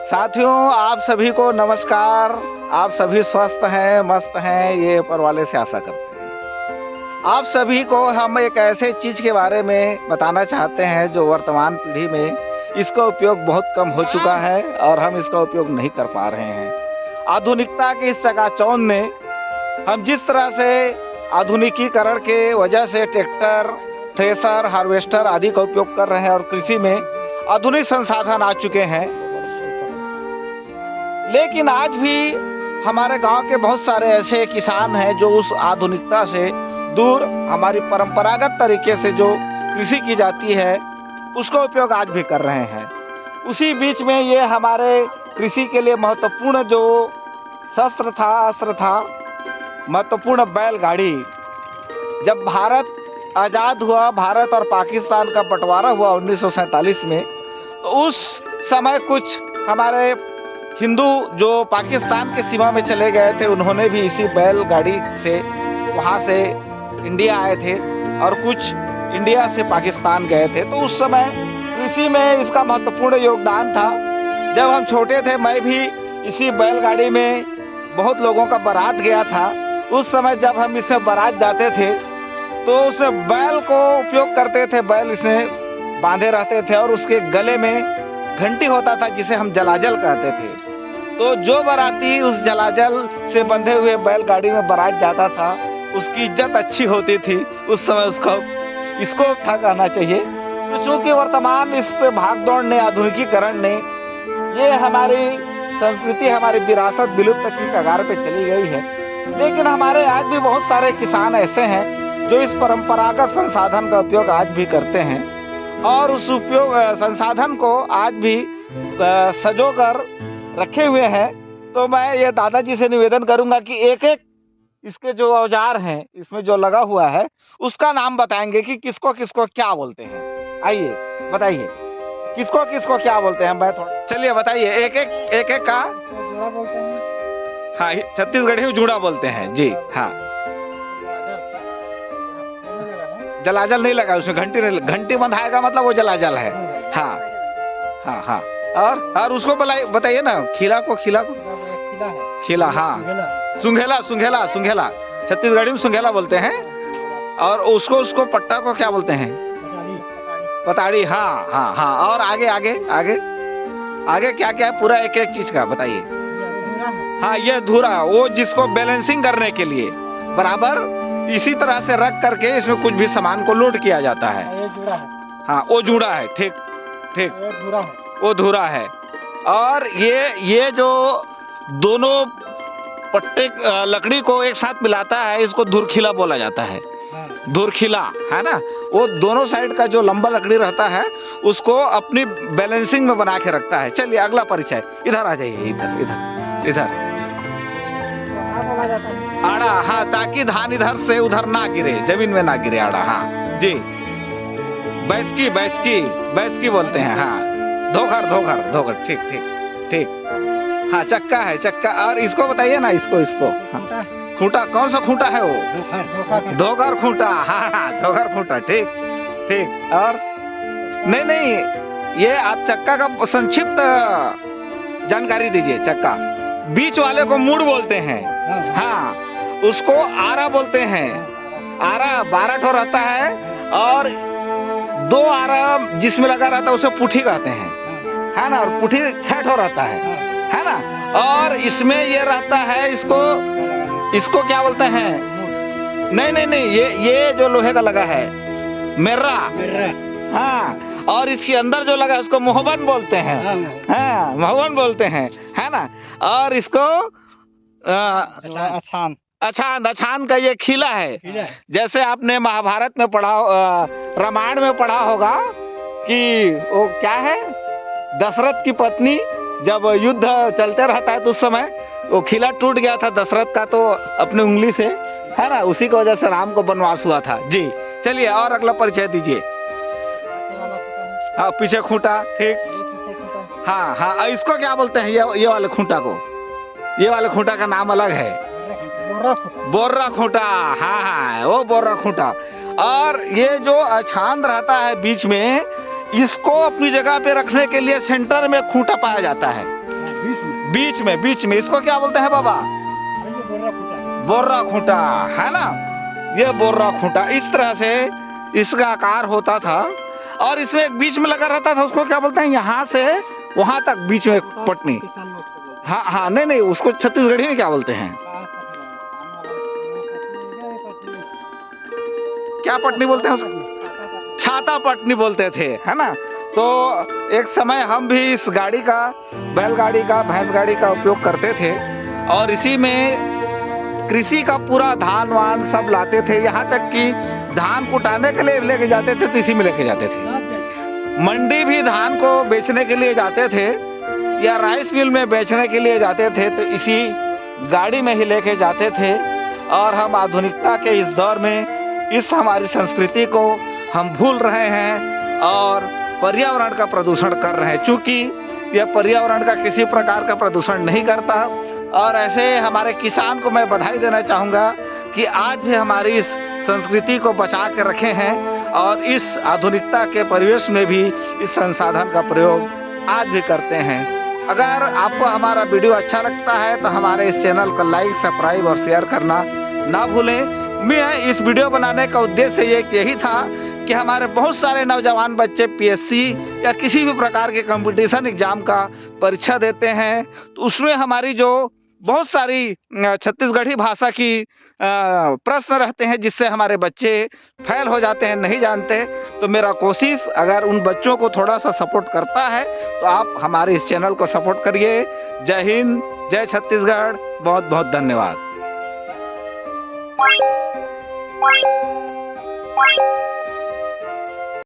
साथियों, आप सभी को नमस्कार। आप सभी स्वस्थ हैं, मस्त हैं, ये ऊपर वाले से आशा करते हैं। आप सभी को हम एक ऐसे चीज के बारे में बताना चाहते हैं जो वर्तमान पीढ़ी में इसका उपयोग बहुत कम हो चुका है और हम इसका उपयोग नहीं कर पा रहे हैं। आधुनिकता के इस चकाचौंध में हम जिस तरह से आधुनिकीकरण के वजह से ट्रैक्टर, थ्रेसर, हार्वेस्टर आदि का उपयोग कर रहे हैं और कृषि में आधुनिक संसाधन आ चुके हैं, लेकिन आज भी हमारे गांव के बहुत सारे ऐसे किसान हैं जो उस आधुनिकता से दूर हमारी परंपरागत तरीके से जो कृषि की जाती है उसका उपयोग आज भी कर रहे हैं। उसी बीच में ये हमारे कृषि के लिए महत्वपूर्ण जो अस्त्र था महत्वपूर्ण बैलगाड़ी। जब भारत आज़ाद हुआ, भारत और पाकिस्तान का बंटवारा हुआ 1947 में, तो उस समय कुछ हमारे हिंदू जो पाकिस्तान के सीमा में चले गए थे, उन्होंने भी इसी बैलगाड़ी से वहाँ से इंडिया आए थे और कुछ इंडिया से पाकिस्तान गए थे। तो उस समय कृषि में इसका महत्वपूर्ण योगदान था। जब हम छोटे थे, मैं भी इसी बैलगाड़ी में बहुत लोगों का बारात गया था। उस समय जब हम इसमें बारात जाते थे तो उसमें बैल को उपयोग करते थे। बैल इसमें बांधे रहते थे और उसके गले में घंटी होता था जिसे हम जलाजल कहते थे। तो जो बाराती उस जलाजल से बंधे हुए बैलगाड़ी में बारात जाता था, उसकी इज्जत अच्छी होती थी। उस समय इसको था कहना चाहिए। तो चूंकि वर्तमान इस पे भागदौड़ ने, आधुनिकीकरण ने, ये हमारी संस्कृति, हमारी विरासत विलुप्त की कगार पे चली गई है। लेकिन हमारे आज भी बहुत सारे किसान ऐसे हैं जो इस परंपरागत संसाधन का उपयोग आज भी करते हैं और उस उपयोग संसाधन को आज भी सजो कर रखे हुए हैं। तो मैं ये दादाजी से निवेदन करूंगा कि एक एक इसके जो औजार हैं, इसमें जो लगा हुआ है, उसका नाम बताएंगे कि किसको किसको क्या बोलते हैं। आइए बताइए, किसको किसको क्या बोलते हैं। मैं थोड़ा चलिए बताइए, एक एक का जूड़ा बोलते हैं। हाँ, छत्तीसगढ़ी जूड़ा बोलते हैं जी। हाँ, जलाजल नहीं लगा उसमें, घंटी बंधाएगा मतलब वो जलाजल है। हाँ हाँ हाँ। और उसको बताइए ना, खिला को खिला। हाँ, सुंघेला छत्तीसगढ़ी में सुंघेला बोलते हैं। और उसको पट्टा को क्या बोलते हैं? पताड़ी। हाँ हाँ हाँ। और आगे क्या क्या है, पूरा एक एक चीज का बताइए। हाँ, ये धुरा, वो जिसको बैलेंसिंग करने के लिए बराबर इसी तरह से रख करके इसमें कुछ भी सामान को लोड किया जाता है। ये जूड़ा है। हाँ, वो जूड़ा है। ठीक। वो धुरा है। और ये जो दोनों पट्टे लकड़ी को एक साथ मिलाता है, इसको धुरखिला बोला जाता है। धुरखिला है ना। वो दोनों साइड का जो लंबा लकड़ी रहता है उसको अपनी बैलेंसिंग में बना के रखता है। चलिए अगला परिचय, इधर आ जाइए, इधर। आड़ा। हाँ, ताकि धान इधर से उधर ना गिरे, जमीन में ना गिरे। आड़ा। हाँ जी। बैसकी बोलते हैं। हाँ, धोकर। ठीक। हाँ, चक्का है, चक्का। और इसको बताइए ना, इसको। हाँ, खूंटा। कौन सा खूंटा है वो? धोकर खूंटा। हाँ, धोकर खूंटा। ठीक। और नहीं, ये आप चक्का का संक्षिप्त जानकारी दीजिए। चक्का बीच वाले को मूड़ बोलते हैं। हाँ, उसको आरा बोलते हैं। आरा 12 ठो रहता है और 2 आरा जिसमें लगा रहता है उसे पुठी कहते हैं, है ना। और पुठी 6 ठो रहता है ना। और इसमें ये रहता है, इसको क्या बोलते हैं? नहीं, ये जो लोहे का लगा है, मेर्रा। हाँ, और इसके अंदर जो लगा है उसको मोहबन बोलते हैं। हाँ, मोहबन बोलते हैं, है ना। और इसको अछान का ये खिला है। जैसे आपने महाभारत में पढ़ा, रामायण में पढ़ा होगा कि वो क्या है, दशरथ की पत्नी जब युद्ध चलते रहता है तो उस समय वो खिला टूट गया था दशरथ का, तो अपनी उंगली से, है ना। उसी की वजह से राम को वनवास हुआ था जी। चलिए और अगला परिचय दीजिए। हाँ, पीछे खूंटा। ठीक। हाँ, इसको क्या बोलते हैं? ये वाले खूंटा को, ये वाले खूंटा का नाम अलग है, बोर्रा खूंटा। हाँ, वो बोर्रा खूंटा। और ये जो अछान रहता है बीच में, इसको अपनी जगह पे रखने के लिए सेंटर में खूंटा पाया जाता है। बीच में इसको क्या बोलते हैं बाबा? बोर्रा खूंटा है ना, ये बोर्रा खूंटा। इस तरह से इसका आकार होता था और इसमें बीच में लगा रहता था, उसको क्या बोलते हैं? यहाँ से वहां तक बीच में पटनी। हाँ हाँ, नहीं उसको छत्तीसगढ़ी में क्या बोलते हैं? क्या पटनी बोलते हैं उसको? छाता पटनी बोलते थे, है ना। तो एक समय हम भी इस गाड़ी का, बैलगाड़ी का, भैंस गाड़ी का उपयोग करते थे और इसी में कृषि का पूरा धान वान सब लाते थे। यहाँ तक कि धान कुटाने के लिए लेके जाते थे तो इसी में लेके जाते थे। मंडी भी धान को बेचने के लिए जाते थे या राइस मिल में बेचने के लिए जाते थे तो इसी गाड़ी में ही लेके जाते थे। और हम आधुनिकता के इस दौर में इस हमारी संस्कृति को हम भूल रहे हैं और पर्यावरण का प्रदूषण कर रहे हैं। चूँकि यह पर्यावरण का किसी प्रकार का प्रदूषण नहीं करता। और ऐसे हमारे किसान को मैं बधाई देना चाहूँगा कि आज भी हमारी इस संस्कृति को बचा के रखे हैं और इस आधुनिकता के परिवेश में भी इस संसाधन का प्रयोग आज भी करते हैं। अगर आपको हमारा वीडियो अच्छा लगता है तो हमारे इस चैनल को लाइक, सब्सक्राइब और शेयर करना ना भूलें। मैं इस वीडियो बनाने का उद्देश्य यही था कि हमारे बहुत सारे नौजवान बच्चे पीएससी या किसी भी प्रकार के कंपटीशन एग्जाम का परीक्षा देते हैं तो उसमें हमारी जो बहुत सारी छत्तीसगढ़ी भाषा की प्रश्न रहते हैं जिससे हमारे बच्चे फेल हो जाते हैं, नहीं जानते। तो मेरा कोशिश अगर उन बच्चों को थोड़ा सा सपोर्ट करता है तो आप हमारे इस चैनल को सपोर्ट करिए। जय हिंद, जय छत्तीसगढ़, बहुत बहुत धन्यवाद।